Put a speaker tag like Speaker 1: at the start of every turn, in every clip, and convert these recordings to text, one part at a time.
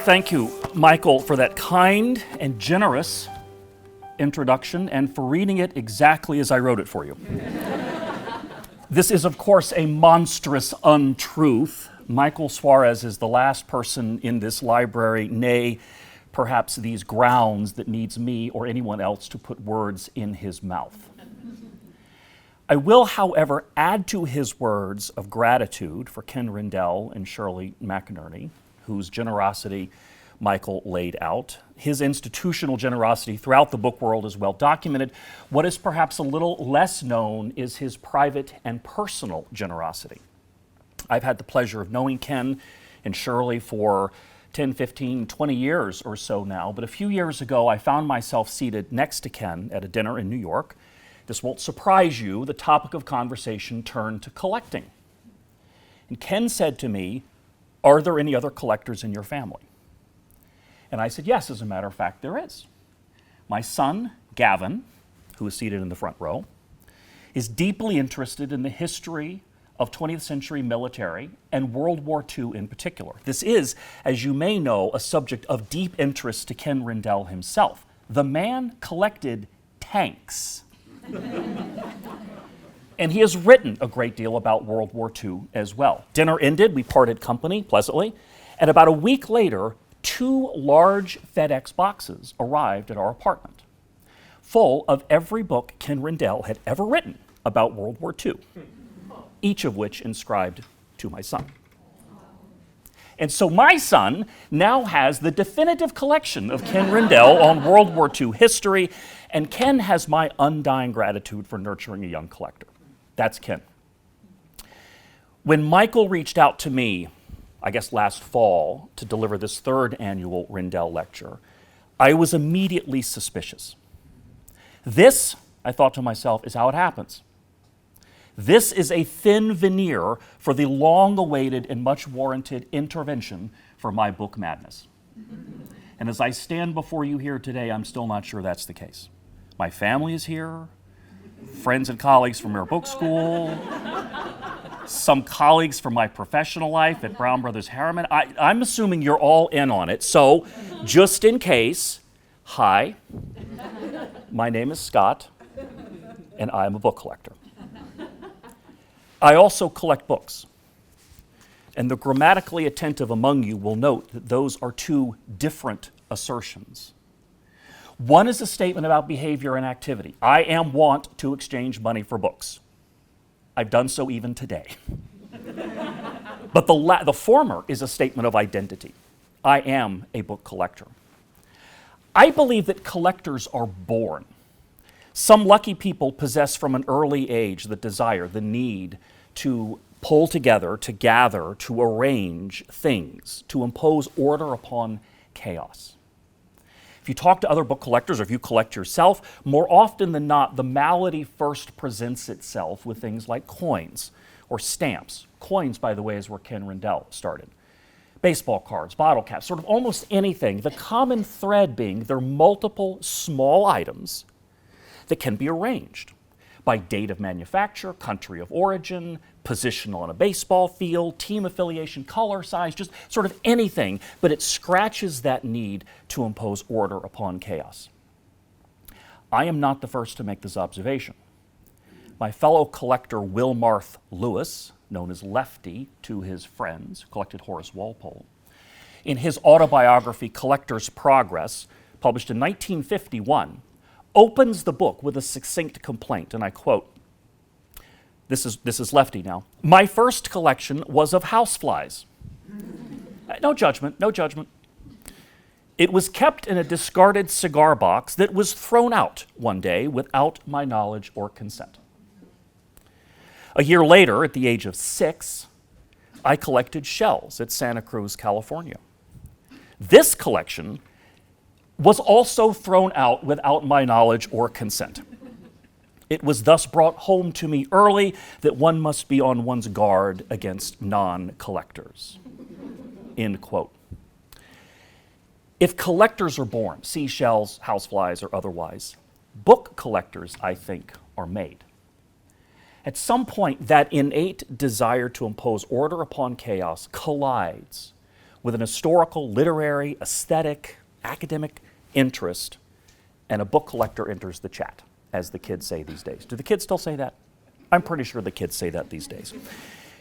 Speaker 1: Thank you, Michael, for that kind and generous introduction and for reading it exactly as I wrote it for you. This is, of course, a monstrous untruth. Michael Suarez is the last person in this library, nay, perhaps these grounds, that needs me or anyone else to put words in his mouth. I will, however, add to his words of gratitude for Ken Rendell and Shirley McInerney, whose generosity Michael laid out. His institutional generosity throughout the book world is well documented. What is perhaps a little less known is his private and personal generosity. I've had the pleasure of knowing Ken and Shirley for 10, 15, 20 years or so now, but a few years ago I found myself seated next to Ken at a dinner in New York. This won't surprise you, the topic of conversation turned to collecting. And Ken said to me, "Are there any other collectors in your family?" And I said, "Yes, as a matter of fact, there is. My son, Gavin, who is seated in the front row, is deeply interested in the history of 20th century military and World War II in particular. This is, as you may know, a subject of deep interest to Ken Rendell himself. The man collected tanks." And he has written a great deal about World War II as well. Dinner ended, we parted company pleasantly, and about a week later, 2 large FedEx boxes arrived at our apartment, full of every book Ken Rendell had ever written about World War II, each of which inscribed to my son. And so my son now has the definitive collection of Ken Rendell on World War II history, and Ken has my undying gratitude for nurturing a young collector. That's Ken. When Michael reached out to me, I guess last fall, to deliver this 3rd annual Rendell lecture, I was immediately suspicious. This, I thought to myself, is how it happens. This is a thin veneer for the long-awaited and much-warranted intervention for my book madness. And as I stand before you here today, I'm still not sure that's the case. My family is here, friends and colleagues from our book school, some colleagues from my professional life at Brown Brothers Harriman. I'm assuming you're all in on it, so just in case, hi, my name is Scott, and I'm a book collector. I also collect books, and the grammatically attentive among you will note that those are 2 different assertions. One is a statement about behavior and activity. I am wont to exchange money for books. I've done so even today. But the former is a statement of identity. I am a book collector. I believe that collectors are born. Some lucky people possess from an early age the desire, the need to pull together, to gather, to arrange things, to impose order upon chaos. If you talk to other book collectors, or if you collect yourself, more often than not, the malady first presents itself with things like coins or stamps. Coins, by the way, is where Ken Rendell started. Baseball cards, bottle caps, sort of almost anything. The common thread being there are multiple small items that can be arranged by date of manufacture, country of origin, position on a baseball field, team affiliation, color, size, just sort of anything, but it scratches that need to impose order upon chaos. I am not the first to make this observation. My fellow collector Wilmarth Lewis, known as Lefty to his friends, collected Horace Walpole, in his autobiography Collector's Progress, published in 1951, opens the book with a succinct complaint, and I quote, this is Lefty now, "My first collection was of houseflies." No judgment, no judgment. "It was kept in a discarded cigar box that was thrown out one day without my knowledge or consent." A year later, at the age of 6, I collected shells at Santa Cruz, California. This collection was also thrown out without my knowledge or consent. It was thus brought home to me early that one must be on one's guard against non-collectors. End quote. If collectors are born, seashells, houseflies, or otherwise, book collectors, I think, are made. At some point, that innate desire to impose order upon chaos collides with an historical, literary, aesthetic, academic interest, and a book collector enters the chat, as the kids say these days. Do the kids still say that? I'm pretty sure the kids say that these days.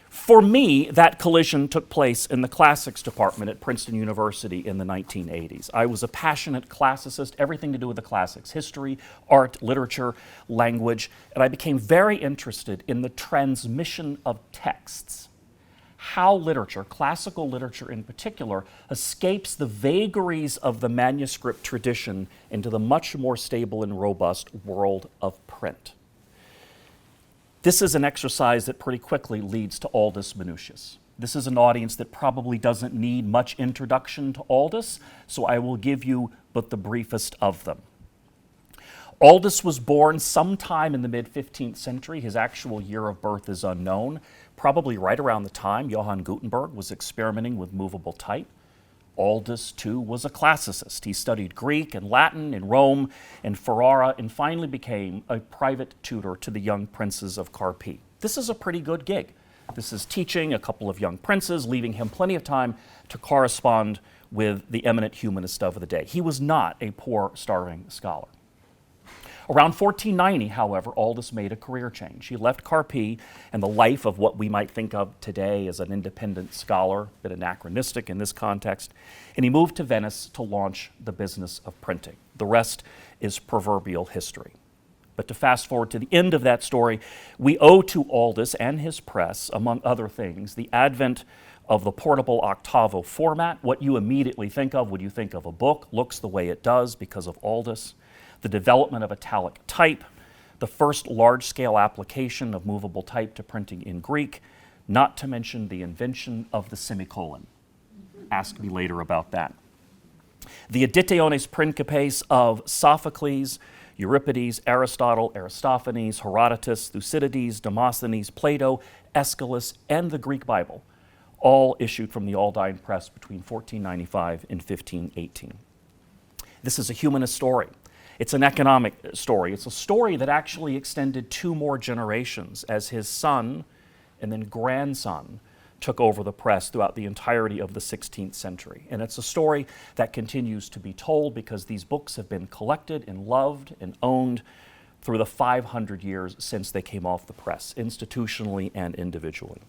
Speaker 1: For me, that collision took place in the classics department at Princeton University in the 1980s. I was a passionate classicist, everything to do with the classics, history, art, literature, language, and I became very interested in the transmission of texts. How literature, classical literature in particular, escapes the vagaries of the manuscript tradition into the much more stable and robust world of print. This is an exercise that pretty quickly leads to Aldus Manutius. This is an audience that probably doesn't need much introduction to Aldus, so I will give you but the briefest of them. Aldus was born sometime in the mid-15th century. His actual year of birth is unknown, probably right around the time Johann Gutenberg was experimenting with movable type. Aldus, too, was a classicist. He studied Greek and Latin in Rome and Ferrara and finally became a private tutor to the young princes of Carpi. This is a pretty good gig. This is teaching a couple of young princes, leaving him plenty of time to correspond with the eminent humanist of the day. He was not a poor, starving scholar. Around 1490, however, Aldus made a career change. He left Carpi and the life of what we might think of today as an independent scholar, a bit anachronistic in this context, and he moved to Venice to launch the business of printing. The rest is proverbial history. But to fast forward to the end of that story, we owe to Aldus and his press, among other things, the advent of the portable octavo format. What you immediately think of when you think of a book looks the way it does because of Aldus. The development of italic type, the first large-scale application of movable type to printing in Greek, not to mention the invention of the semicolon. Ask me later about that. The editiones principes of Sophocles, Euripides, Aristotle, Aristophanes, Herodotus, Thucydides, Demosthenes, Plato, Aeschylus, and the Greek Bible, all issued from the Aldine Press between 1495 and 1518. This is a humanist story. It's an economic story. It's a story that actually extended 2 more generations as his son and then grandson took over the press throughout the entirety of the 16th century. And it's a story that continues to be told because these books have been collected and loved and owned through the 500 years since they came off the press, institutionally and individually.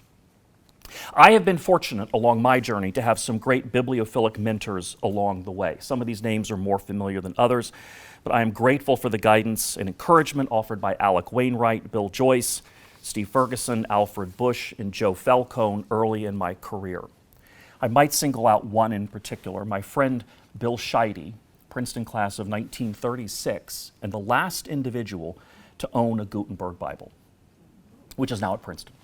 Speaker 1: I have been fortunate along my journey to have some great bibliophilic mentors along the way. Some of these names are more familiar than others, but I am grateful for the guidance and encouragement offered by Alec Wainwright, Bill Joyce, Steve Ferguson, Alfred Bush, and Joe Falcone early in my career. I might single out one in particular, my friend Bill Scheide, Princeton class of 1936, and the last individual to own a Gutenberg Bible, which is now at Princeton.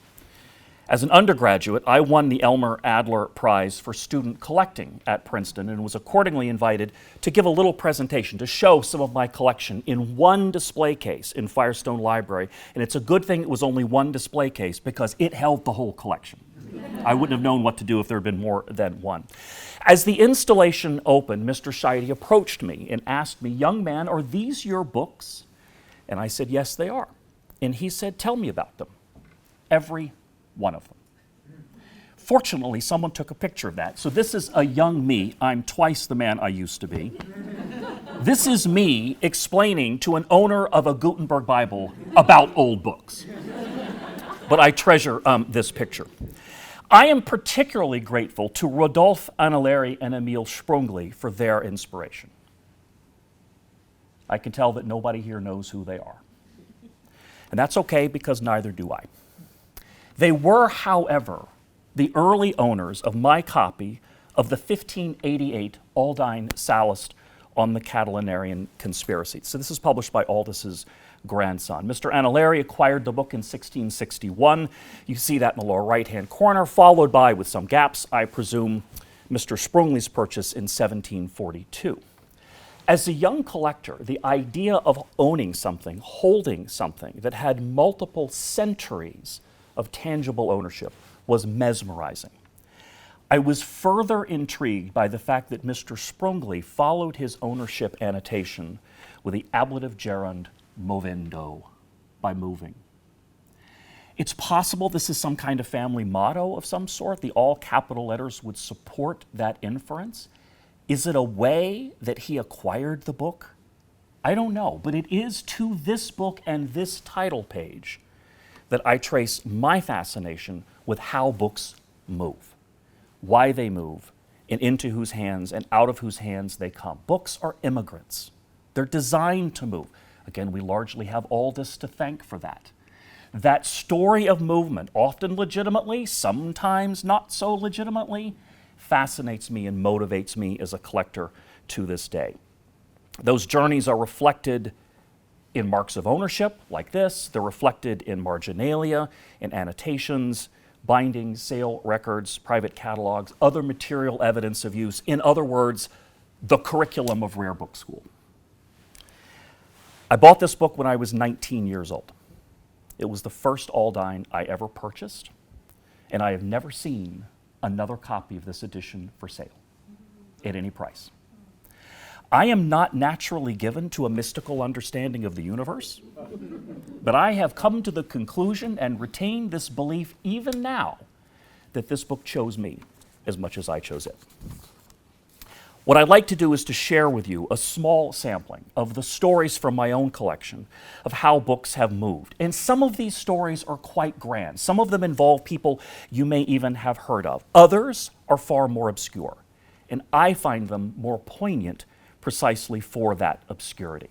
Speaker 1: As an undergraduate, I won the Elmer Adler Prize for Student Collecting at Princeton and was accordingly invited to give a little presentation to show some of my collection in one display case in Firestone Library. And it's a good thing it was only one display case because it held the whole collection. I wouldn't have known what to do if there had been more than one. As the installation opened, Mr. Scheide approached me and asked me, "Young man, are these your books?" And I said, "Yes, they are." And he said, "Tell me about them." Every one of them. Fortunately, someone took a picture of that. So this is a young me. I'm twice the man I used to be. This is me explaining to an owner of a Gutenberg Bible about old books. But I treasure this picture. I am particularly grateful to Rodolphe Anneleri and Emile Sprungli for their inspiration. I can tell that nobody here knows who they are. And that's okay because neither do I. They were, however, the early owners of my copy of the 1588 Aldine Sallust on the Catilinarian conspiracy. So this is published by Aldus's grandson. Mr. Anneleri acquired the book in 1661. You see that in the lower right-hand corner, followed by, with some gaps, I presume, Mr. Sprungli's purchase in 1742. As a young collector, the idea of owning something, holding something that had multiple centuries of tangible ownership was mesmerizing. I was further intrigued by the fact that Mr. Sprungli followed his ownership annotation with the ablative gerund movendo, by moving. It's possible this is some kind of family motto of some sort. The all capital letters would support that inference. Is it a way that he acquired the book? I don't know, but it is to this book and this title page that I trace my fascination with how books move, why they move, and into whose hands and out of whose hands they come. Books are immigrants. They're designed to move. Again, we largely have Aldus to thank for that. That story of movement, often legitimately, sometimes not so legitimately, fascinates me and motivates me as a collector to this day. Those journeys are reflected in marks of ownership, like this. They're reflected in marginalia, in annotations, bindings, sale records, private catalogs, other material evidence of use. In other words, the curriculum of Rare Book School. I bought this book when I was 19 years old. It was the first Aldine I ever purchased, and I have never seen another copy of this edition for sale at any price. I am not naturally given to a mystical understanding of the universe, but I have come to the conclusion and retain this belief even now that this book chose me as much as I chose it. What I'd like to do is to share with you a small sampling of the stories from my own collection of how books have moved. And some of these stories are quite grand. Some of them involve people you may even have heard of. Others are far more obscure, and I find them more poignant precisely for that obscurity.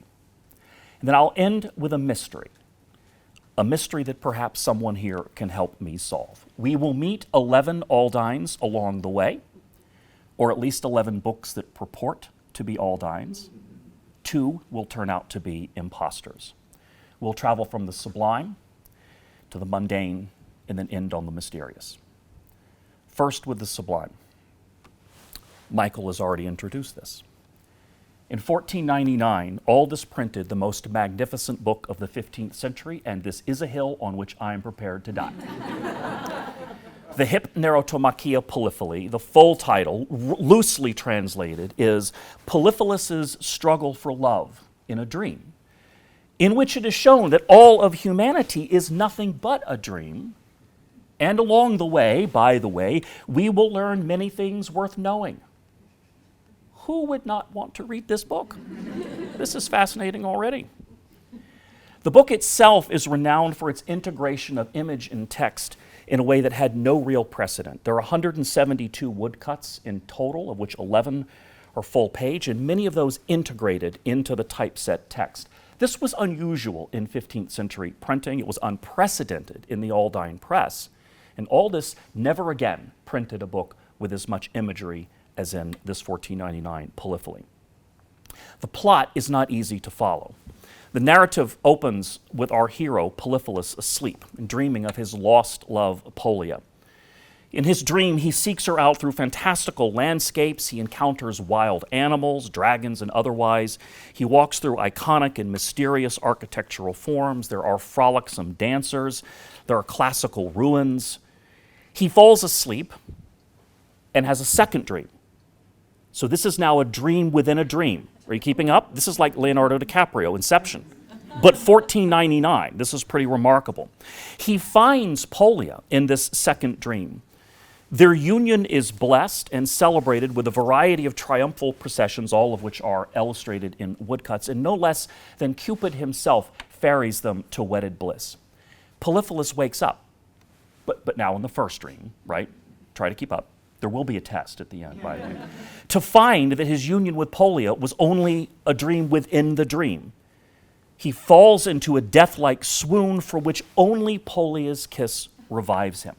Speaker 1: And then I'll end with a mystery that perhaps someone here can help me solve. We will meet 11 Aldines along the way, or at least 11 books that purport to be Aldines. 2 will turn out to be imposters. We'll travel from the sublime to the mundane and then end on the mysterious. First with the sublime. Michael has already introduced this. In 1499, Aldus printed the most magnificent book of the 15th century, and this is a hill on which I am prepared to die. The Hypnerotomachia Polyphily, the full title, loosely translated, is Polyphilus's Struggle for Love in a Dream, in which it is shown that all of humanity is nothing but a dream, and along the way, by the way, we will learn many things worth knowing. Who would not want to read this book? This is fascinating already. The book itself is renowned for its integration of image and text in a way that had no real precedent. There are 172 woodcuts in total, of which 11 are full page, and many of those integrated into the typeset text. This was unusual in 15th century printing. It was unprecedented in the Aldine Press. And Aldus never again printed a book with as much imagery as in this 1499 Polyphily. The plot is not easy to follow. The narrative opens with our hero, Polyphilus, asleep and dreaming of his lost love, Polia. In his dream, he seeks her out through fantastical landscapes. He encounters wild animals, dragons and otherwise. He walks through iconic and mysterious architectural forms. There are frolicsome dancers. There are classical ruins. He falls asleep and has a second dream. So this is now a dream within a dream. Are you keeping up? This is like Leonardo DiCaprio, Inception. But 1499, this is pretty remarkable. He finds Polia in this second dream. Their union is blessed and celebrated with a variety of triumphal processions, all of which are illustrated in woodcuts, and no less than Cupid himself ferries them to wedded bliss. Polyphilus wakes up, but now in the first dream, right? Try to keep up. There will be a test at the end, by the way. To find that his union with Polia was only a dream within the dream. He falls into a death-like swoon for which only Polia's kiss revives him.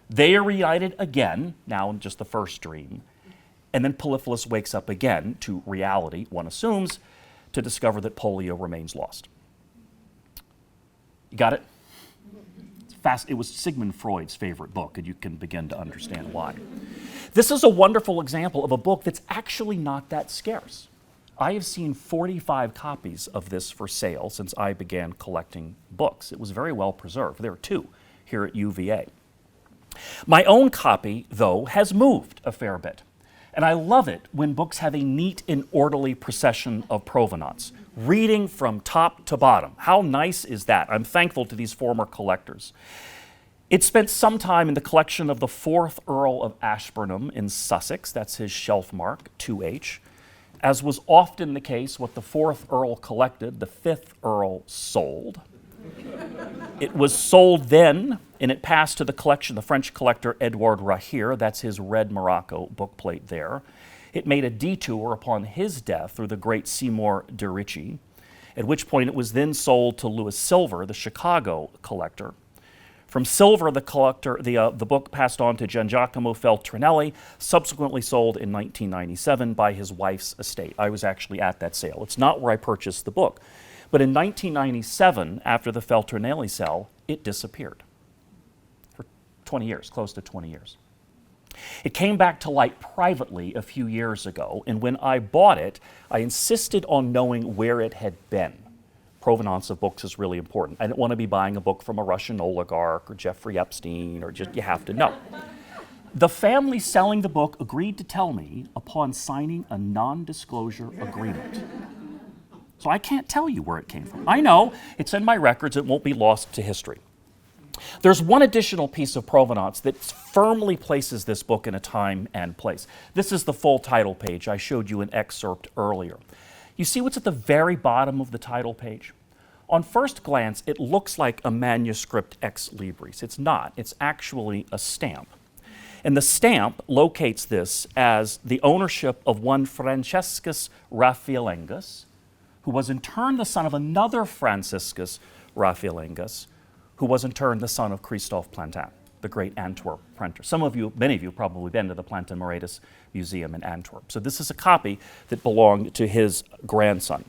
Speaker 1: They are reunited again, now in just the first dream, and then Polyphilus wakes up again to reality, one assumes, to discover that Polia remains lost. You got it? It was Sigmund Freud's favorite book, and you can begin to understand why. This is a wonderful example of a book that's actually not that scarce. I have seen 45 copies of this for sale since I began collecting books. It was very well preserved. There are 2 here at UVA. My own copy, though, has moved a fair bit. And I love it when books have a neat and orderly procession of provenance, reading from top to bottom. How nice is that? I'm thankful to these former collectors. It spent some time in the collection of the 4th Earl of Ashburnham in Sussex. That's his shelf mark, 2H. As was often the case, what the 4th Earl collected, the 5th Earl sold. It was sold then, and it passed to the collection, the French collector Edouard Rahir. That's his red Morocco bookplate there. It made a detour upon his death through the great Seymour de Ricci, at which point it was then sold to Louis Silver, the Chicago collector. From Silver, the book passed on to Giangiacomo Feltrinelli, subsequently sold in 1997 by his wife's estate. I was actually at that sale. It's not where I purchased the book. But in 1997, after the Feltrinelli sale, it disappeared for 20 years, close to 20 years. It came back to light privately a few years ago, and when I bought it, I insisted on knowing where it had been. Provenance of books is really important. I didn't want to be buying a book from a Russian oligarch or Jeffrey Epstein, or just, you have to know. The family selling the book agreed to tell me upon signing a non-disclosure agreement. So I can't tell you where it came from. I know, it's in my records, it won't be lost to history. There's one additional piece of provenance that firmly places this book in a time and place. This is the full title page. I showed you an excerpt earlier. You see what's at the very bottom of the title page? On first glance, it looks like a manuscript ex libris. It's not. It's actually a stamp. And the stamp locates this as the ownership of one Franciscus Raphaelengus, who was in turn the son of another Franciscus Raphaelengus, who was in turn the son of Christophe Plantin, the great Antwerp printer. Many of you have probably been to the Plantin Moretus Museum in Antwerp. So this is a copy that belonged to his grandson.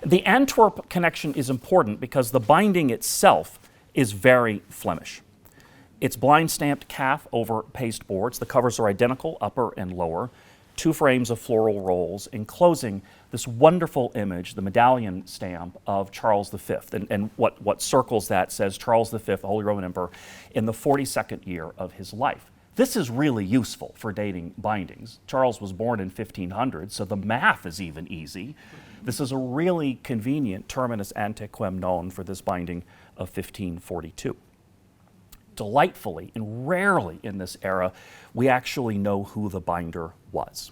Speaker 1: The Antwerp connection is important because the binding itself is very Flemish. It's blind stamped calf over paste boards. The covers are identical, upper and lower. 2 frames of floral rolls enclosing this wonderful image, the medallion stamp of Charles V. And what circles that says Charles V, the Holy Roman Emperor, in the 42nd year of his life. This is really useful for dating bindings. Charles was born in 1500, so the math is even easy. This is a really convenient terminus ante quem non for this binding of 1542. Delightfully, and rarely in this era, we actually know who the binder was.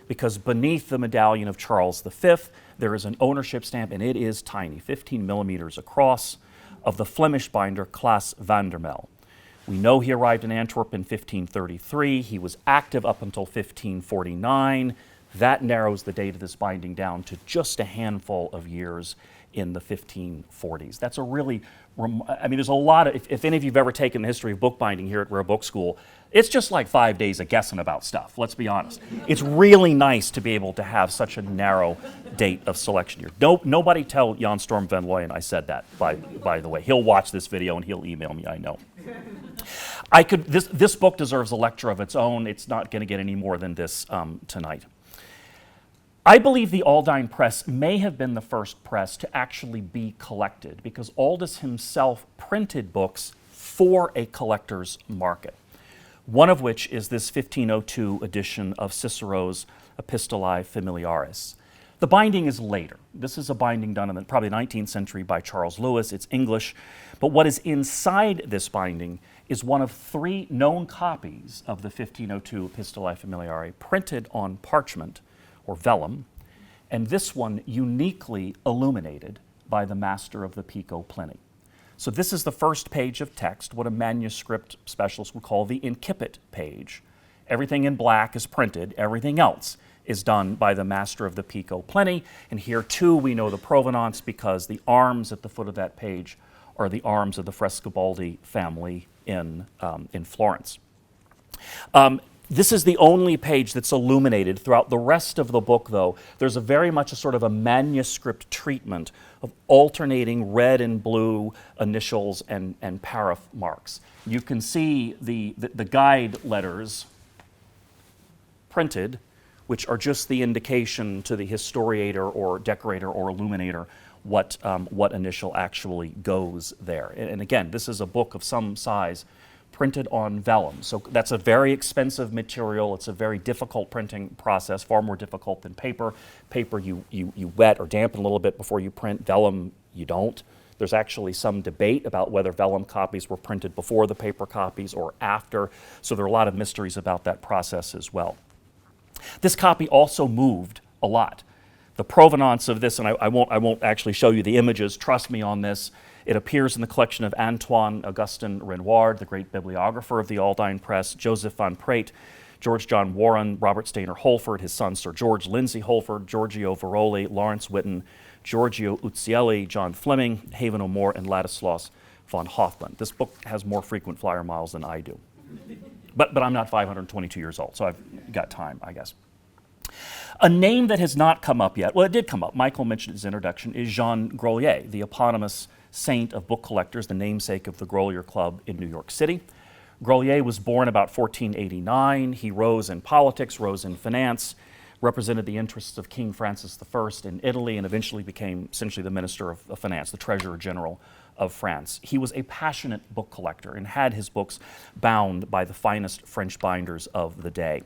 Speaker 1: Because beneath the medallion of Charles V, there is an ownership stamp, and it is tiny, 15 millimeters across, of the Flemish binder Klaas van der Mel. We know he arrived in Antwerp in 1533. He was active up until 1549. That narrows the date of this binding down to just a handful of years in the 1540s. That's a really, there's a lot of, if any of you have ever taken the history of bookbinding here at Rare Book School, it's just like 5 days of guessing about stuff, let's be honest. It's really nice to be able to have such a narrow date of selection here. Nobody tell Jan Storm van Looyen I said that, by the way. He'll watch this video and he'll email me, I know. This book deserves a lecture of its own. It's not going to get any more than this tonight. I believe the Aldine Press may have been the first press to actually be collected because Aldus himself printed books for a collector's market, one of which is this 1502 edition of Cicero's Epistolae Familiaris. The binding is later. This is a binding done in the probably 19th century by Charles Lewis. It's English, but what is inside this binding is one of 3 known copies of the 1502 Epistolae Familiaris printed on parchment or vellum, and this one uniquely illuminated by the master of the Pico Pliny. So this is the first page of text, what a manuscript specialist would call the incipit page. Everything in black is printed, everything else is done by the master of the Pico Pliny, and here too we know the provenance because the arms at the foot of that page are the arms of the Frescobaldi family in Florence. This is the only page that's illuminated. Throughout the rest of the book, though, there's very much a sort of a manuscript treatment of alternating red and blue initials and paraph marks. You can see the guide letters printed, which are just the indication to the historiator or decorator or illuminator what initial actually goes there. And again, this is a book of some size, printed on vellum. So that's a very expensive material. It's a very difficult printing process, far more difficult than paper. Paper you wet or dampen a little bit before you print. Vellum you don't. There's actually some debate about whether vellum copies were printed before the paper copies or after. So there are a lot of mysteries about that process as well. This copy also moved a lot. The provenance of this, and I won't actually show you the images, trust me on this. It appears in the collection of Antoine Augustin Renoir, the great bibliographer of the Aldine Press, Joseph Van Praet, George John Warren, Robert Stainer Holford, his son Sir George Lindsay Holford, Giorgio Veroli, Lawrence Witten, Giorgio Uzzielli, John Fleming, Haven O'More, and Ladislaus von Hoffmann. This book has more frequent flyer miles than I do. But I'm not 522 years old, so I've got time, I guess. A name that has not come up yet, well, it did come up, Michael mentioned in his introduction, is Jean Grolier, the eponymous saint of book collectors, the namesake of the Grolier Club in New York City. Grolier was born about 1489. He rose in politics, rose in finance, represented the interests of King Francis I in Italy, and eventually became essentially the Minister of Finance, the Treasurer General of France. He was a passionate book collector and had his books bound by the finest French binders of the day.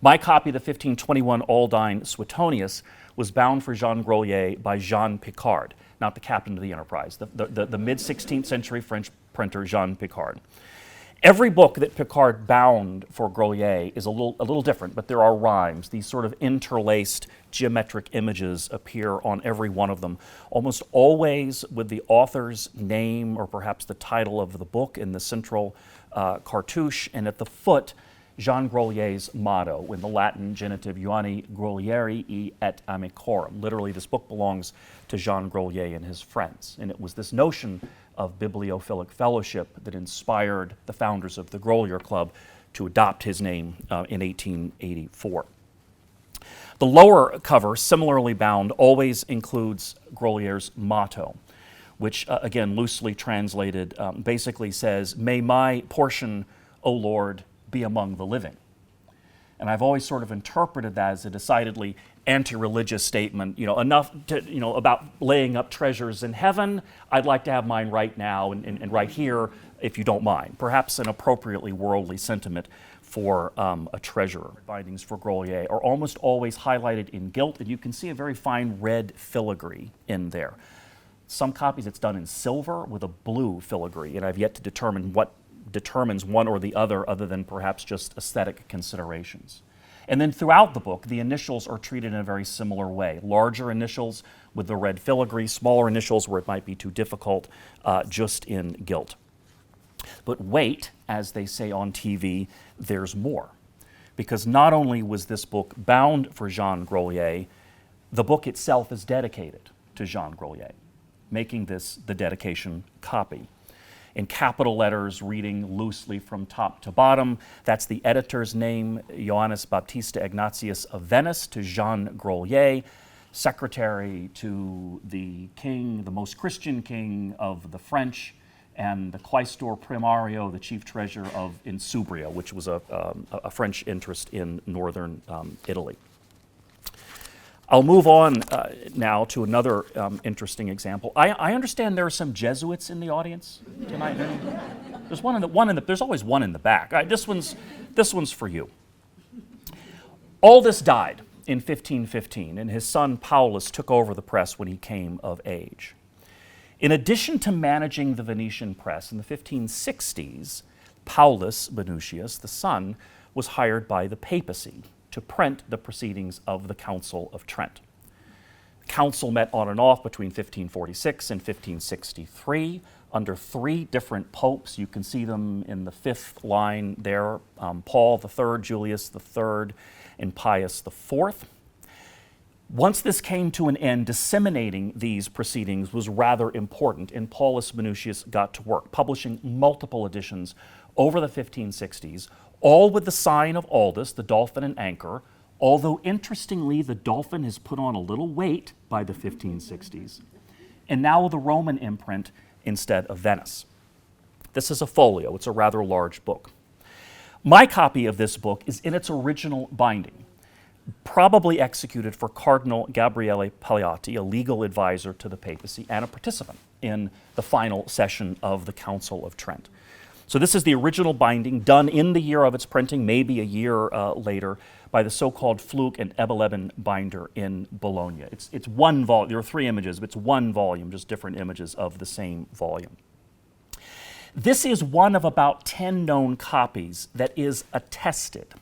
Speaker 1: My copy of the 1521 Aldine Suetonius was bound for Jean Grolier by Jean Picard, not the captain of the Enterprise, the mid-16th century French printer Jean Picard. Every book that Picard bound for Grolier is a little different, but there are rhymes. These sort of interlaced geometric images appear on every one of them, almost always with the author's name or perhaps the title of the book in the central cartouche, and at the foot, Jean Grolier's motto in the Latin genitive Ioanni Grolieri et amicorum. Literally, this book belongs to Jean Grolier and his friends. And it was this notion of bibliophilic fellowship that inspired the founders of the Grolier Club to adopt his name in 1884. The lower cover, similarly bound, always includes Grolier's motto, which, again, loosely translated, basically says, "May my portion, O Lord, be among the living." And I've always sort of interpreted that as a decidedly anti-religious statement, enough to, about laying up treasures in heaven. I'd like to have mine right now and right here, if you don't mind. Perhaps an appropriately worldly sentiment for a treasurer. Bindings for Grolier are almost always highlighted in gilt, and you can see a very fine red filigree in there. Some copies it's done in silver with a blue filigree, and I've yet to determine what determines one or the other than perhaps just aesthetic considerations. And then throughout the book, the initials are treated in a very similar way. Larger initials with the red filigree, smaller initials where it might be too difficult, just in gilt. But wait, as they say on TV, there's more. Because not only was this book bound for Jean Grolier, the book itself is dedicated to Jean Grolier, making this the dedication copy. In capital letters, reading loosely from top to bottom. That's the editor's name, Johannes Baptista Ignatius of Venice, to Jean Grolier, secretary to the king, the most Christian king of the French, and the quaestor primario, the chief treasurer of Insubria, which was a French interest in northern Italy. I'll move on now to another interesting example. I understand there are some Jesuits in the audience tonight. There's there's always one in the back. This one's for you. Aldus died in 1515, and his son Paulus took over the press when he came of age. In addition to managing the Venetian press in the 1560s, Paulus Venutius, the son, was hired by the papacy to print the proceedings of the Council of Trent. The council met on and off between 1546 and 1563 under three different popes. You can see them in the fifth line there, Paul III, Julius III, and Pius IV. Once this came to an end, disseminating these proceedings was rather important, and Paulus Venutius got to work, publishing multiple editions over the 1560s, all with the sign of Aldus, the dolphin and anchor, although interestingly, the dolphin has put on a little weight by the 1560s, and now with a Roman imprint instead of Venice. This is a folio. It's a rather large book. My copy of this book is in its original binding, probably executed for Cardinal Gabriele Pagliatti, a legal advisor to the papacy and a participant in the final session of the Council of Trent. So this is the original binding done in the year of its printing, maybe a year later, by the so-called Fluke and Ebeleben binder in Bologna. It's one volume. There are 3 images, but it's one volume, just different images of the same volume. This is one of about 10 known copies that is attested.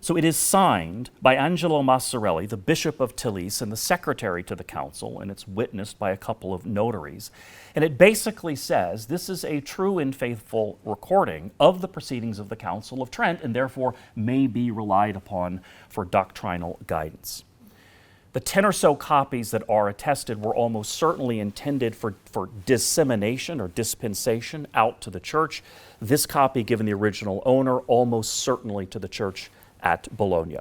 Speaker 1: So it is signed by Angelo Massarelli, the Bishop of Tillis and the secretary to the council, and it's witnessed by a couple of notaries. And it basically says this is a true and faithful recording of the proceedings of the Council of Trent and therefore may be relied upon for doctrinal guidance. The 10 or so copies that are attested were almost certainly intended for dissemination or dispensation out to the church. This copy, given the original owner, almost certainly to the church at Bologna.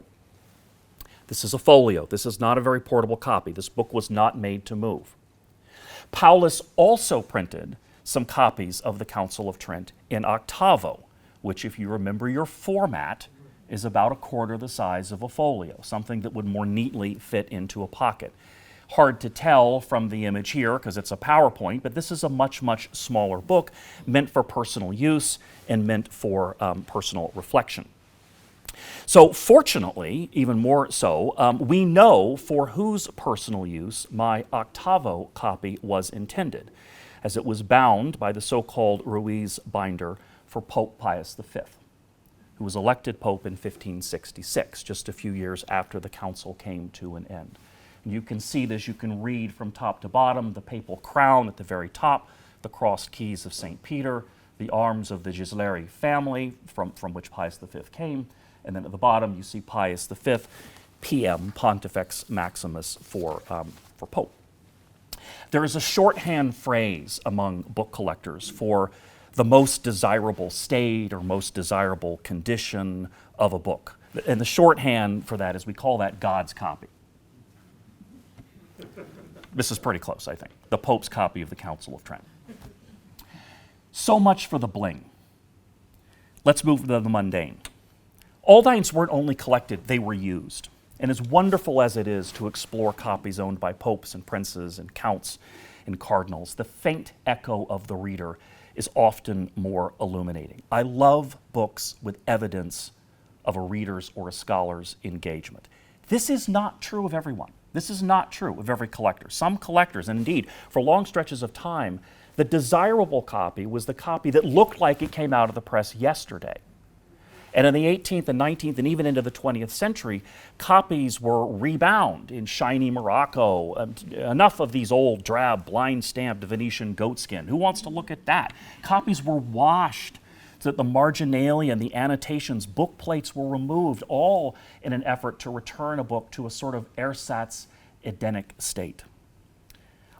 Speaker 1: This is a folio. This is not a very portable copy. This book was not made to move. Paulus also printed some copies of the Council of Trent in octavo, which, if you remember your format, is about a quarter the size of a folio, something that would more neatly fit into a pocket. Hard to tell from the image here because it's a PowerPoint, but this is a much, much smaller book meant for personal use and meant for personal reflection. So fortunately, even more so, we know for whose personal use my octavo copy was intended, as it was bound by the so-called Ruiz binder for Pope Pius V, who was elected Pope in 1566, just a few years after the council came to an end. And you can see this, you can read from top to bottom, the papal crown at the very top, the crossed keys of St. Peter, the arms of the Gisleri family from which Pius V came, and then at the bottom you see Pius V, PM, Pontifex Maximus for Pope. There is a shorthand phrase among book collectors for the most desirable state or most desirable condition of a book. And the shorthand for that is we call that God's copy. This is pretty close, I think. The Pope's copy of the Council of Trent. So much for the bling. Let's move to the mundane. Aldines weren't only collected, they were used. And as wonderful as it is to explore copies owned by popes and princes and counts and cardinals, the faint echo of the reader is often more illuminating. I love books with evidence of a reader's or a scholar's engagement. This is not true of everyone. This is not true of every collector. Some collectors, and indeed, for long stretches of time, the desirable copy was the copy that looked like it came out of the press yesterday. And in the 18th and 19th and even into the 20th century, copies were rebound in shiny Morocco. Enough of these old, drab, blind-stamped Venetian goatskin. Who wants to look at that? Copies were washed so that the marginalia and the annotations, book plates were removed, all in an effort to return a book to a sort of ersatz Edenic state.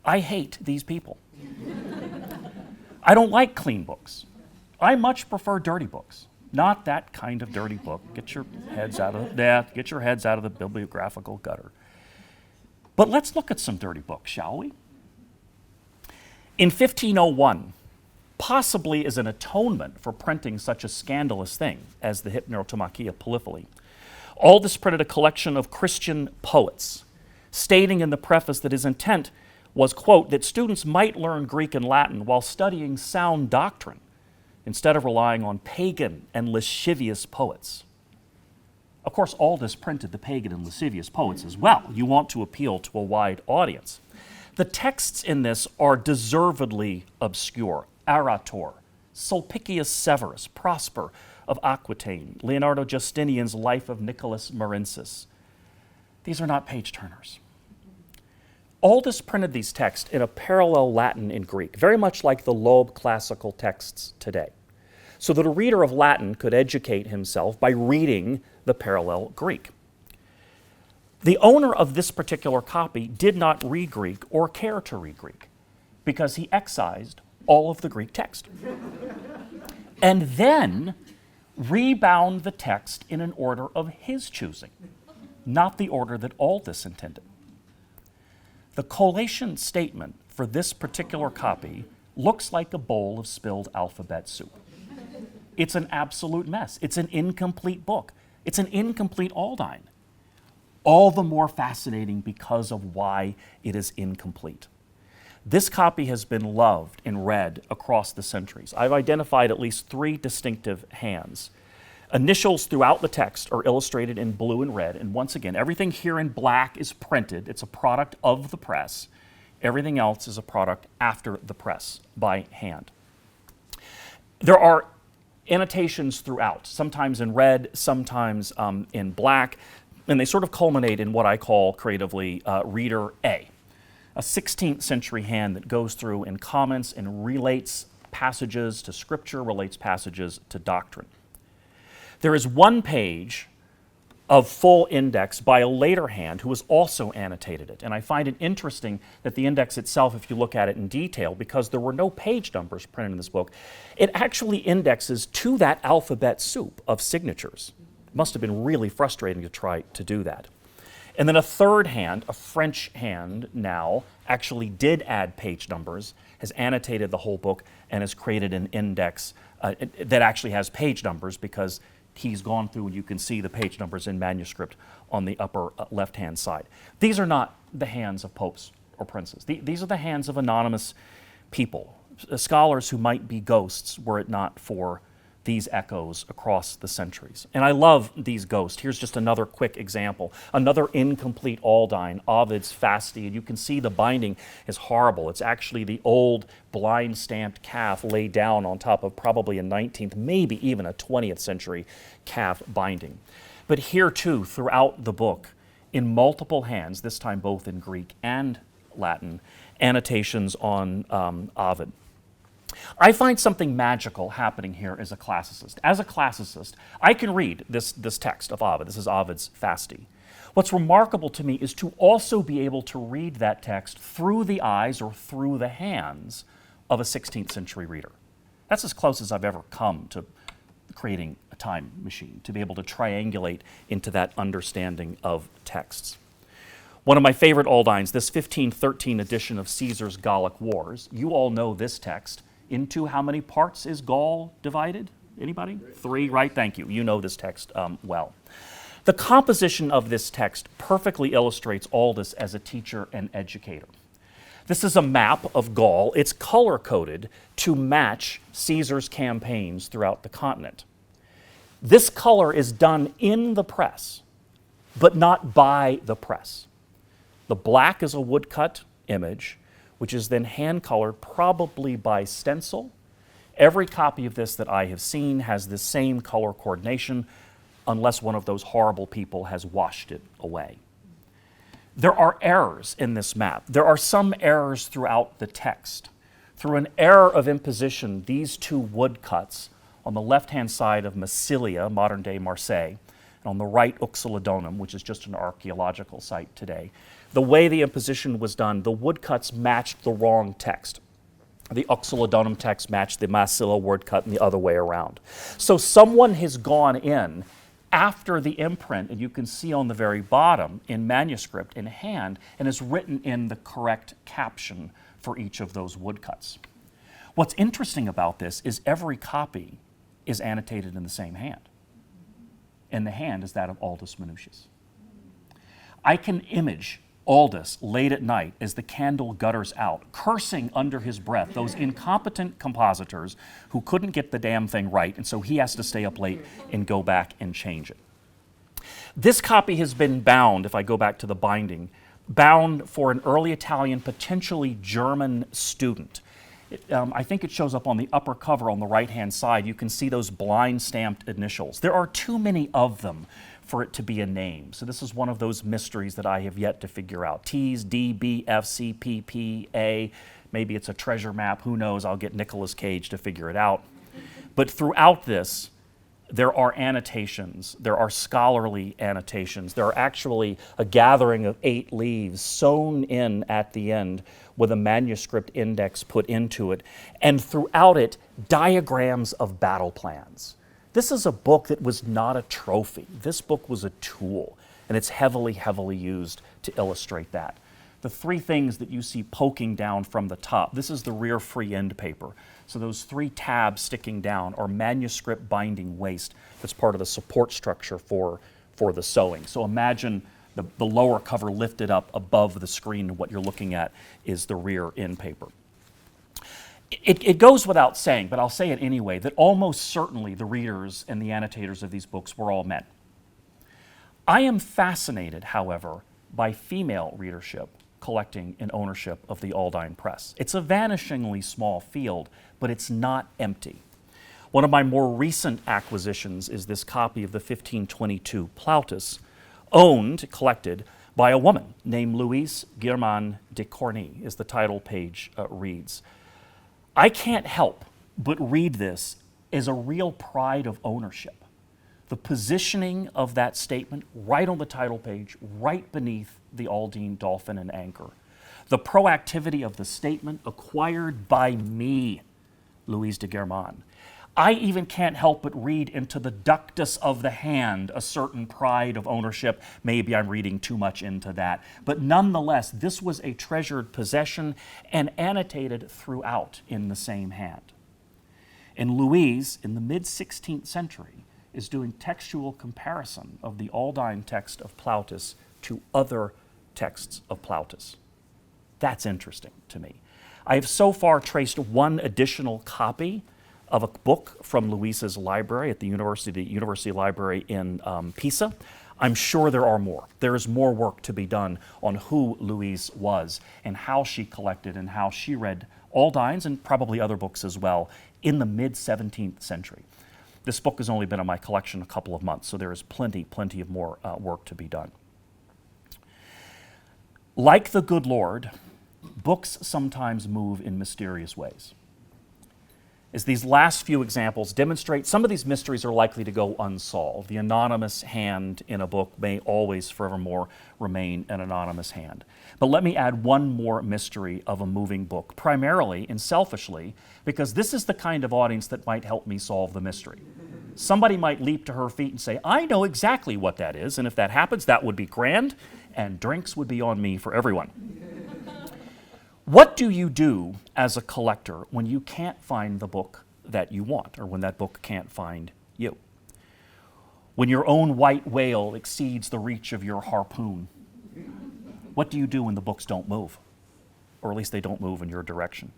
Speaker 1: I hate these people. I don't like clean books. I much prefer dirty books. Not that kind of dirty book. Get your heads out of the bibliographical gutter. But let's look at some dirty books, shall we? In 1501, possibly as an atonement for printing such a scandalous thing as the Hypnerotomachia Polyphily, Aldus printed a collection of Christian poets, stating in the preface that his intent was, quote, that students might learn Greek and Latin while studying sound doctrine, instead of relying on pagan and lascivious poets. Of course, Aldus printed the pagan and lascivious poets as well. You want to appeal to a wide audience. The texts in this are deservedly obscure. Arator, Sulpicius Severus, Prosper of Aquitaine, Leonardo Justinian's Life of Nicholas Marensis. These are not page-turners. Aldus printed these texts in a parallel Latin and Greek, very much like the Loeb classical texts today, so that a reader of Latin could educate himself by reading the parallel Greek. The owner of this particular copy did not read Greek or care to read Greek because he excised all of the Greek text and then rebound the text in an order of his choosing, not the order that Aldus intended. The collation statement for this particular copy looks like a bowl of spilled alphabet soup. It's an absolute mess. It's an incomplete book. It's an incomplete Aldine. All the more fascinating because of why it is incomplete. This copy has been loved and read across the centuries. I've identified at least 3 distinctive hands. Initials throughout the text are illustrated in blue and red, and once again, everything here in black is printed. It's a product of the press. Everything else is a product after the press by hand. There are annotations throughout, sometimes in red, sometimes in black, and they sort of culminate in what I call creatively Reader A 16th century hand that goes through and comments and relates passages to scripture, relates passages to doctrine. There is one page of full index by a later hand who has also annotated it. And I find it interesting that the index itself, if you look at it in detail, because there were no page numbers printed in this book, it actually indexes to that alphabet soup of signatures. It must have been really frustrating to try to do that. And then a third hand, a French hand now, actually did add page numbers, has annotated the whole book, and has created an index that actually has page numbers because he's gone through and you can see the page numbers in manuscript on the upper left-hand side. These are not the hands of popes or princes. These are the hands of anonymous people, scholars who might be ghosts were it not for these echoes across the centuries. And I love these ghosts. Here's just another quick example. Another incomplete Aldine, Ovid's Fasti, and you can see the binding is horrible. It's actually the old blind stamped calf laid down on top of probably a 19th, maybe even a 20th century calf binding. But here too, throughout the book, in multiple hands, this time both in Greek and Latin, annotations on Ovid. I find something magical happening here as a classicist. As a classicist, I can read this text of Ovid. This is Ovid's Fasti. What's remarkable to me is to also be able to read that text through the eyes or through the hands of a 16th century reader. That's as close as I've ever come to creating a time machine, to be able to triangulate into that understanding of texts. One of my favorite Aldines, this 1513 edition of Caesar's Gallic Wars. You all know this text. Into how many parts is Gaul divided? Anybody? 3, right? Thank you. You know this text well. The composition of this text perfectly illustrates Aldus as a teacher and educator. This is a map of Gaul. It's color-coded to match Caesar's campaigns throughout the continent. This color is done in the press, but not by the press. The black is a woodcut image, which is then hand-colored, probably by stencil. Every copy of this that I have seen has the same color coordination, unless one of those horrible people has washed it away. There are errors in this map. There are some errors throughout the text. Through an error of imposition, these 2 woodcuts, on the left-hand side of Massilia, modern-day Marseille, and on the right, Uxellodonum, which is just an archaeological site today, the way the imposition was done, the woodcuts matched the wrong text. The Uxellodonum text matched the Massilia woodcut and the other way around. So someone has gone in after the imprint, and you can see on the very bottom in manuscript in hand, and has written in the correct caption for each of those woodcuts. What's interesting about this is every copy is annotated in the same hand. And the hand is that of Aldus Manutius. I can image Aldus late at night as the candle gutters out, cursing under his breath those incompetent compositors who couldn't get the damn thing right, and so he has to stay up late and go back and change it. This copy has been bound, if I go back to the binding, bound for an early Italian, potentially German student. I think it shows up on the upper cover on the right-hand side. You can see those blind stamped initials. There are too many of them for it to be a name. So this is one of those mysteries that I have yet to figure out. T's, D, B, F, C, P, P, A. Maybe it's a treasure map. Who knows? I'll get Nicolas Cage to figure it out. But throughout this, there are annotations. There are scholarly annotations. There are actually a gathering of 8 leaves sewn in at the end with a manuscript index put into it. And throughout it, diagrams of battle plans. This is a book that was not a trophy. This book was a tool, and it's heavily, heavily used to illustrate that. The 3 things that you see poking down from the top, this is the rear free end paper. So those 3 tabs sticking down are manuscript binding waste that's part of the support structure for the sewing. So imagine The lower cover lifted up above the screen, what you're looking at is the rear end paper. It goes without saying, but I'll say it anyway, that almost certainly the readers and the annotators of these books were all men. I am fascinated, however, by female readership collecting and ownership of the Aldine Press. It's a vanishingly small field, but it's not empty. One of my more recent acquisitions is this copy of the 1522 Plautus, owned, collected, by a woman named Louise Guillermin de Corny, as the title page reads. I can't help but read this as a real pride of ownership. The positioning of that statement right on the title page, right beneath the Aldine dolphin and anchor. The proactivity of the statement acquired by me, Louise de Guillermin. I even can't help but read into the ductus of the hand a certain pride of ownership. Maybe I'm reading too much into that. But nonetheless, this was a treasured possession and annotated throughout in the same hand. And Louise, in the mid-16th century, is doing textual comparison of the Aldine text of Plautus to other texts of Plautus. That's interesting to me. I have so far traced one additional copy of a book from Louise's library at the University Library in Pisa. I'm sure there are more. There is more work to be done on who Louise was and how she collected and how she read Aldines and probably other books as well in the mid-17th century. This book has only been in my collection a couple of months, so there is plenty of more work to be done. Like the good Lord, books sometimes move in mysterious ways. As these last few examples demonstrate, some of these mysteries are likely to go unsolved. The anonymous hand in a book may always forevermore remain an anonymous hand. But let me add one more mystery of a moving book, primarily and selfishly, because this is the kind of audience that might help me solve the mystery. Somebody might leap to her feet and say, I know exactly what that is, and if that happens, that would be grand, and drinks would be on me for everyone. What do you do as a collector when you can't find the book that you want, or when that book can't find you? When your own white whale exceeds the reach of your harpoon, what do you do when the books don't move? Or at least they don't move in your direction.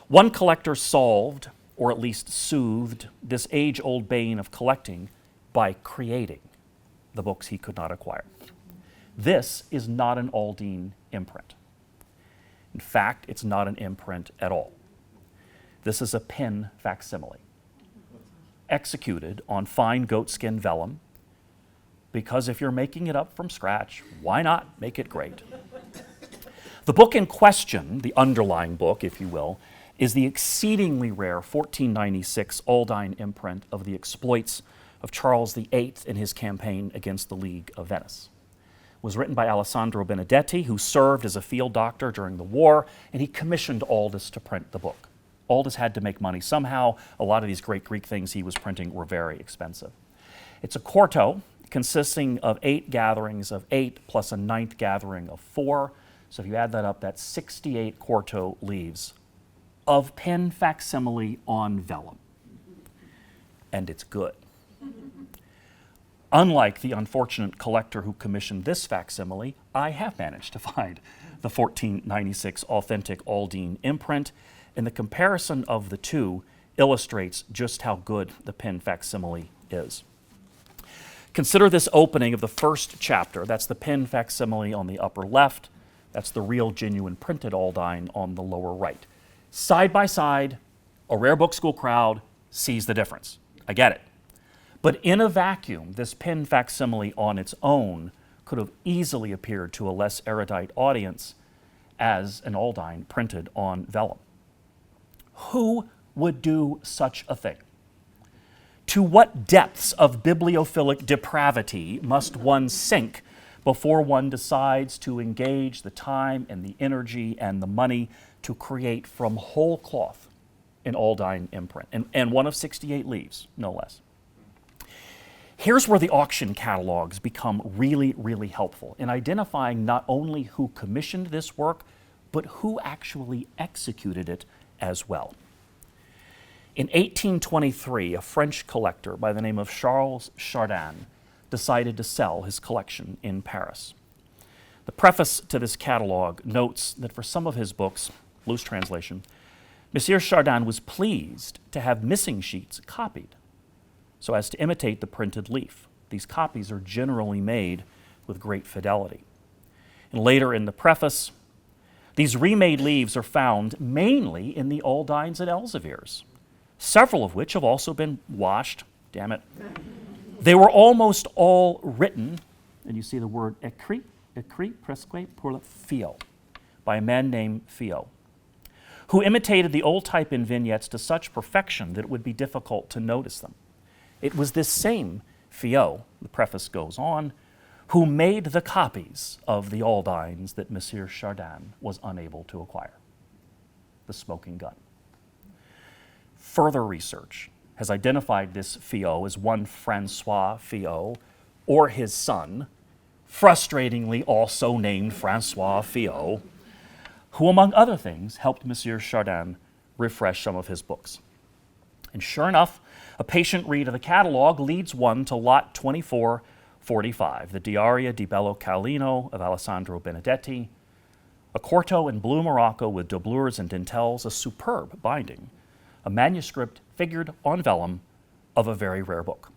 Speaker 1: One collector solved, or at least soothed, this age-old bane of collecting by creating the books he could not acquire. This is not an Aldine imprint. In fact, it's not an imprint at all. This is a pen facsimile, executed on fine goatskin vellum, because if you're making it up from scratch, why not make it great? The book in question, the underlying book, if you will, is the exceedingly rare 1496 Aldine imprint of the exploits of Charles VIII in his campaign against the League of Venice. It was written by Alessandro Benedetti, who served as a field doctor during the war, and he commissioned Aldus to print the book. Aldus had to make money somehow. A lot of these great Greek things he was printing were very expensive. It's a quarto consisting of 8 gatherings of 8 plus a 9th gathering of 4. So if you add that up, that's 68 quarto leaves of pen facsimile on vellum. And it's good. Unlike the unfortunate collector who commissioned this facsimile, I have managed to find the 1496 authentic Aldine imprint, and the comparison of the two illustrates just how good the pen facsimile is. Consider this opening of the first chapter. That's the pen facsimile on the upper left. That's the real, genuine printed Aldine on the lower right. Side by side, a rare book school crowd sees the difference. I get it. But in a vacuum, this pen facsimile on its own could have easily appeared to a less erudite audience as an Aldine printed on vellum. Who would do such a thing? To what depths of bibliophilic depravity must one sink before one decides to engage the time and the energy and the money to create from whole cloth an Aldine imprint, and one of 68 leaves, no less? Here's where the auction catalogs become really, really helpful in identifying not only who commissioned this work, but who actually executed it as well. In 1823, a French collector by the name of Charles Chardin decided to sell his collection in Paris. The preface to this catalog notes that for some of his books, loose translation, Monsieur Chardin was pleased to have missing sheets copied so as to imitate the printed leaf. These copies are generally made with great fidelity. And later in the preface, these remade leaves are found mainly in the Aldines and Elzevirs, several of which have also been washed. Damn it. They were almost all written, and you see the word écrit presque pour le Fio, by a man named Fio, who imitated the old type in vignettes to such perfection that it would be difficult to notice them. It was this same Fio, the preface goes on, who made the copies of the Aldines that Monsieur Chardin was unable to acquire. The smoking gun. Further research has identified this Fio as one Francois Fio, or his son, frustratingly also named Francois Fio, who, among other things, helped Monsieur Chardin refresh some of his books. And sure enough, a patient read of the catalog leads one to lot 2445, the Diaria di Bello Carlino of Alessandro Benedetti, a quarto in blue Morocco with doublures and dentelles, a superb binding, a manuscript figured on vellum of a very rare book.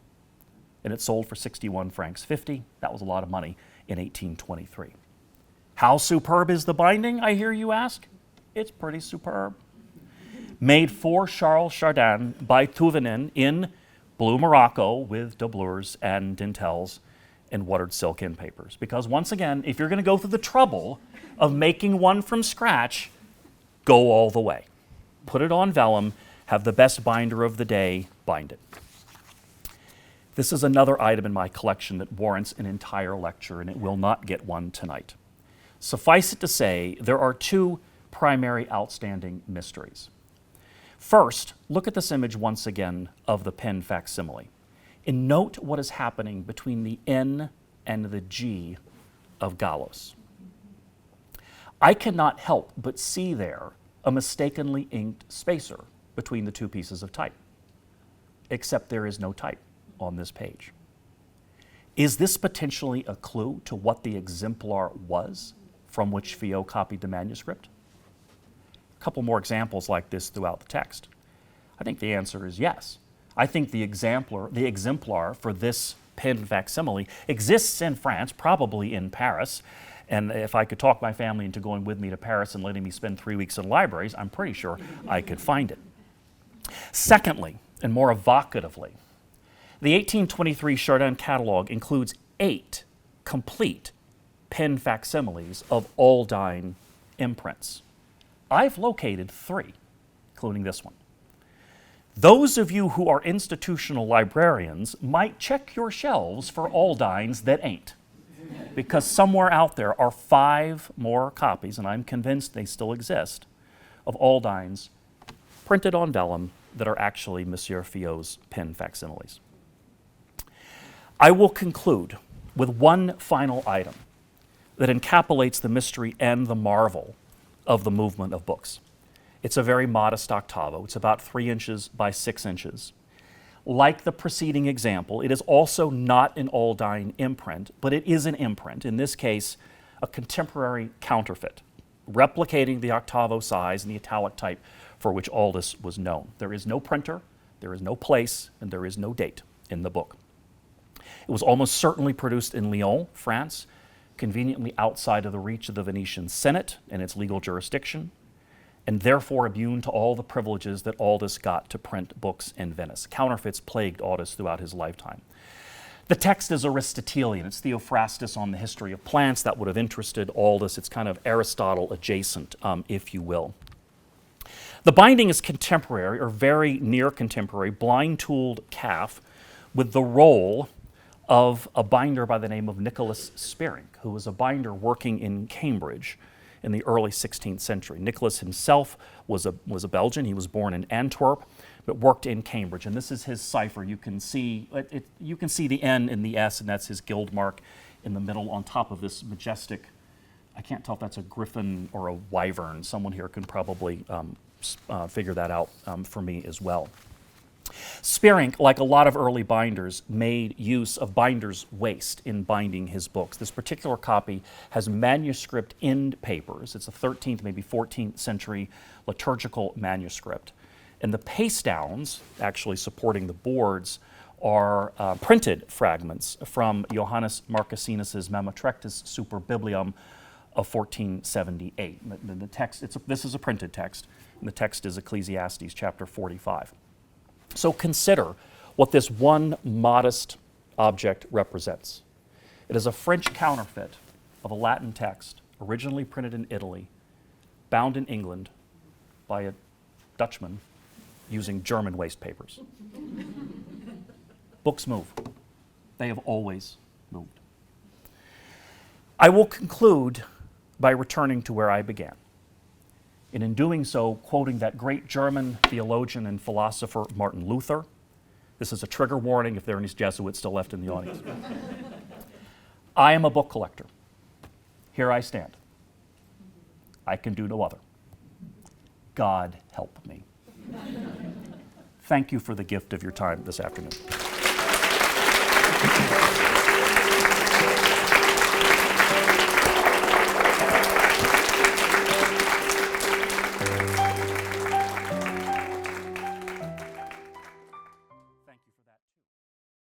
Speaker 1: And it sold for 61 francs 50. That was a lot of money in 1823. How superb is the binding, I hear you ask? It's pretty superb. Made for Charles Chardin by Provenance in blue Morocco with doublures and dentelles and watered silk end papers. Because once again, if you're going to go through the trouble of making one from scratch, go all the way. Put it on vellum, have the best binder of the day, bind it. This is another item in my collection that warrants an entire lecture, and it will not get one tonight. Suffice it to say, there are two primary outstanding mysteries. First, look at this image once again of the pen facsimile, and note what is happening between the N and the G of Gallus. I cannot help but see there a mistakenly inked spacer between the two pieces of type, except there is no type on this page. Is this potentially a clue to what the exemplar was from which Fio copied the manuscript? A couple more examples like this throughout the text. I think the answer is yes. I think the exemplar for this pen facsimile exists in France, probably in Paris, and if I could talk my family into going with me to Paris and letting me spend 3 weeks in libraries, I'm pretty sure I could find it. Secondly, and more evocatively, the 1823 Chardin catalog includes 8 complete pen facsimiles of Aldine imprints. I've located 3, including this one. Those of you who are institutional librarians might check your shelves for Aldines that ain't, because somewhere out there are 5 more copies, and I'm convinced they still exist, of Aldines printed on vellum that are actually Monsieur Fio's pen facsimiles. I will conclude with one final item that encapsulates the mystery and the marvel of the movement of books. It's a very modest octavo. It's about 3 inches by 6 inches. Like the preceding example, it is also not an Aldine imprint, but it is an imprint, in this case, a contemporary counterfeit, replicating the octavo size and the italic type for which Aldus was known. There is no printer, there is no place, and there is no date in the book. It was almost certainly produced in Lyon, France, conveniently outside of the reach of the Venetian Senate and its legal jurisdiction, and therefore immune to all the privileges that Aldus got to print books in Venice. Counterfeits plagued Aldus throughout his lifetime. The text is Aristotelian. It's Theophrastus on the history of plants. That would have interested Aldus. It's kind of Aristotle adjacent, if you will. The binding is contemporary, or very near contemporary, blind-tooled calf with the roll of a binder by the name of Nicholas Spearing, who was a binder working in Cambridge in the early 16th century. Nicholas himself was a Belgian. He was born in Antwerp, but worked in Cambridge. And this is his cipher. You can see the N and the S, and that's his guild mark in the middle on top of this majestic, I can't tell if that's a griffin or a wyvern. Someone here can probably figure that out for me as well. Spearing, like a lot of early binders, made use of binder's waste in binding his books. This particular copy has manuscript end papers. It's a 13th, maybe 14th century liturgical manuscript. And the paste downs, actually supporting the boards, are printed fragments from Johannes Marcasinus's Mammotrectus Super Biblium of 1478. The text, this is a printed text, and the text is Ecclesiastes chapter 45. So consider what this one modest object represents. It is a French counterfeit of a Latin text originally printed in Italy, bound in England by a Dutchman using German waste papers. Books move. They have always moved. I will conclude by returning to where I began, and in doing so, quoting that great German theologian and philosopher Martin Luther. This is a trigger warning if there are any Jesuits still left in the audience. I am a book collector. Here I stand. I can do no other. God help me. Thank you for the gift of your time this afternoon.